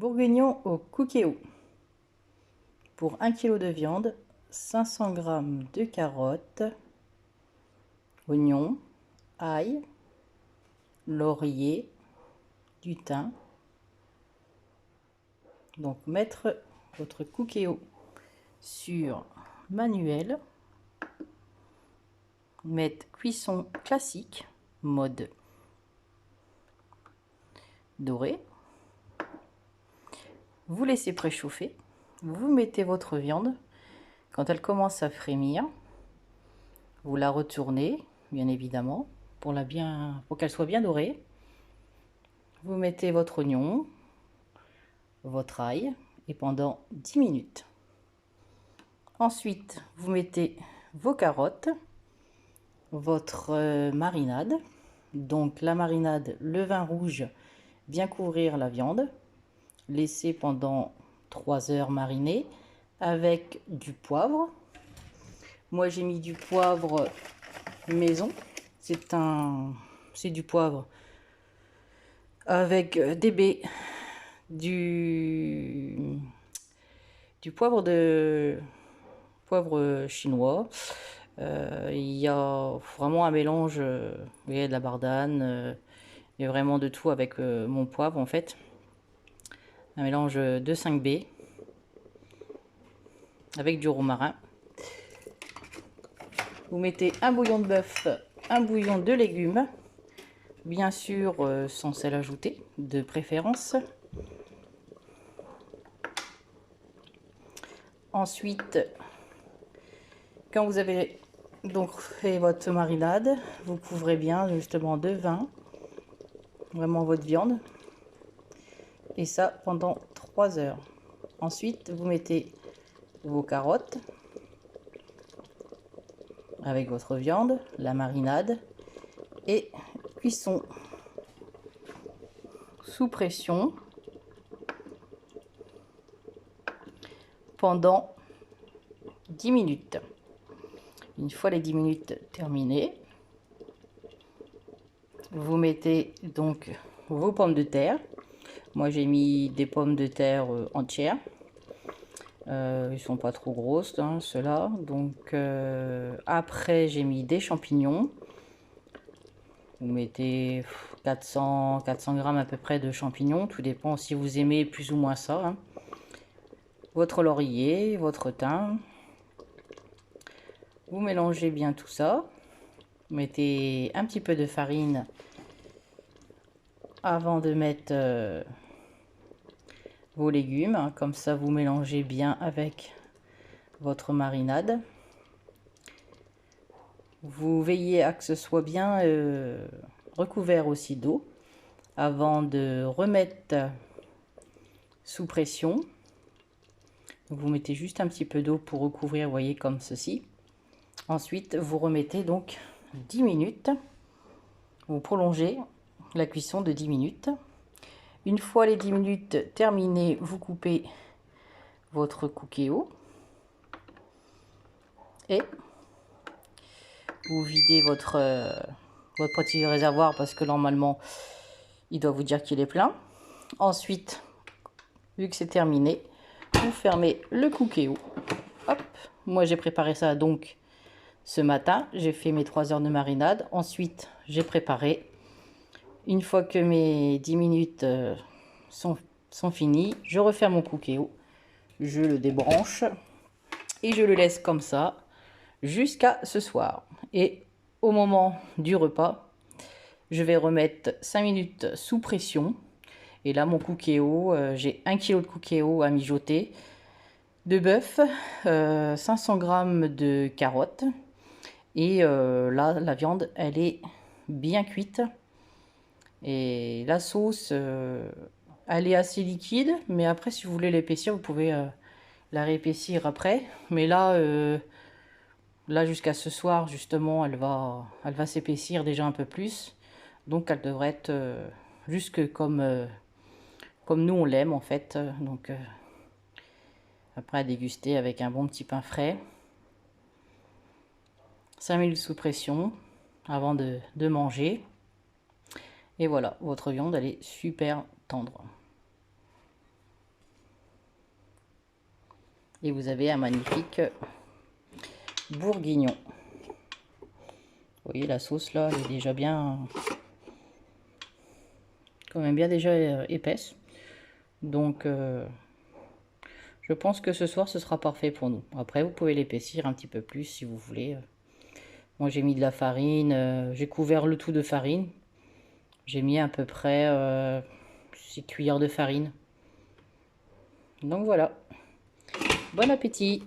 Bourguignon au cookéo. Pour 1 kg de viande, 500 g de carottes, oignons, ail, laurier, du thym. Donc mettre votre cookéo sur manuel, mettre cuisson classique, mode doré. Vous laissez préchauffer, vous mettez votre viande. Quand elle commence à frémir, vous la retournez, bien évidemment, pour qu'elle soit bien dorée. Vous mettez votre oignon, votre ail, et pendant 10 minutes. Ensuite, vous mettez vos carottes, votre marinade. Donc la marinade, le vin rouge, bien couvrir la viande. Laisser pendant 3 heures mariner avec du poivre. Moi j'ai mis du poivre maison. C'est du poivre avec des baies, du poivre chinois. Il y a vraiment un mélange, il y a de la bardane, il y a vraiment de tout avec mon poivre en fait. Un mélange de 5 baies avec du romarin. Vous mettez un bouillon de bœuf, un bouillon de légumes, bien sûr sans sel ajouté, de préférence. Ensuite, quand vous avez donc fait votre marinade, vous couvrez bien justement de vin, vraiment votre viande, et ça pendant 3 heures. Ensuite, vous mettez vos carottes avec votre viande, la marinade, et cuisson sous pression pendant 10 minutes. Une fois les 10 minutes terminées, vous mettez donc vos pommes de terre. Moi j'ai mis des pommes de terre entières. Ils sont pas trop grosses, hein, ceux-là. Donc après j'ai mis des champignons. Vous mettez 400 grammes à peu près de champignons. Tout dépend si vous aimez plus ou moins ça, hein. Votre laurier, votre thym. Vous mélangez bien tout ça. Vous mettez un petit peu de farine avant de mettre vos légumes. Comme ça, vous mélangez bien avec votre marinade. Vous veillez à que ce soit bien recouvert aussi d'eau avant de remettre sous pression. Vous mettez juste un petit peu d'eau pour recouvrir, vous voyez, comme ceci. Ensuite, vous remettez donc 10 minutes. Vous prolongez la cuisson de 10 minutes. Une fois les 10 minutes terminées, vous coupez votre cookéo et vous videz votre petit réservoir parce que normalement, il doit vous dire qu'il est plein. Ensuite, vu que c'est terminé, vous fermez le cookéo. Hop, moi j'ai préparé ça donc ce matin. J'ai fait mes 3 heures de marinade. Ensuite, j'ai préparé. Une fois que mes 10 minutes sont finies, je referme mon cookéo. Je le débranche et je le laisse comme ça jusqu'à ce soir. Et au moment du repas, je vais remettre 5 minutes sous pression. Et là, mon cookéo, j'ai 1 kg de cookéo à mijoter, de bœuf, 500 g de carottes. Et là, la viande, elle est bien cuite. Et la sauce, elle est assez liquide. Mais après, si vous voulez l'épaissir, vous pouvez la réépaissir après. Mais là, jusqu'à ce soir, justement, elle va s'épaissir déjà un peu plus. Donc, elle devrait être jusque comme nous on l'aime en fait. Donc, après à déguster avec un bon petit pain frais. 5 minutes sous pression avant de manger. Et voilà, votre viande, elle est super tendre. Et vous avez un magnifique bourguignon. Vous voyez, la sauce là, elle est déjà bien, quand même bien déjà épaisse. Donc, je pense que ce soir, ce sera parfait pour nous. Après, vous pouvez l'épaissir un petit peu plus si vous voulez. Moi, j'ai mis de la farine. J'ai couvert le tout de farine. J'ai mis à peu près 6 cuillères de farine. Donc voilà. Bon appétit!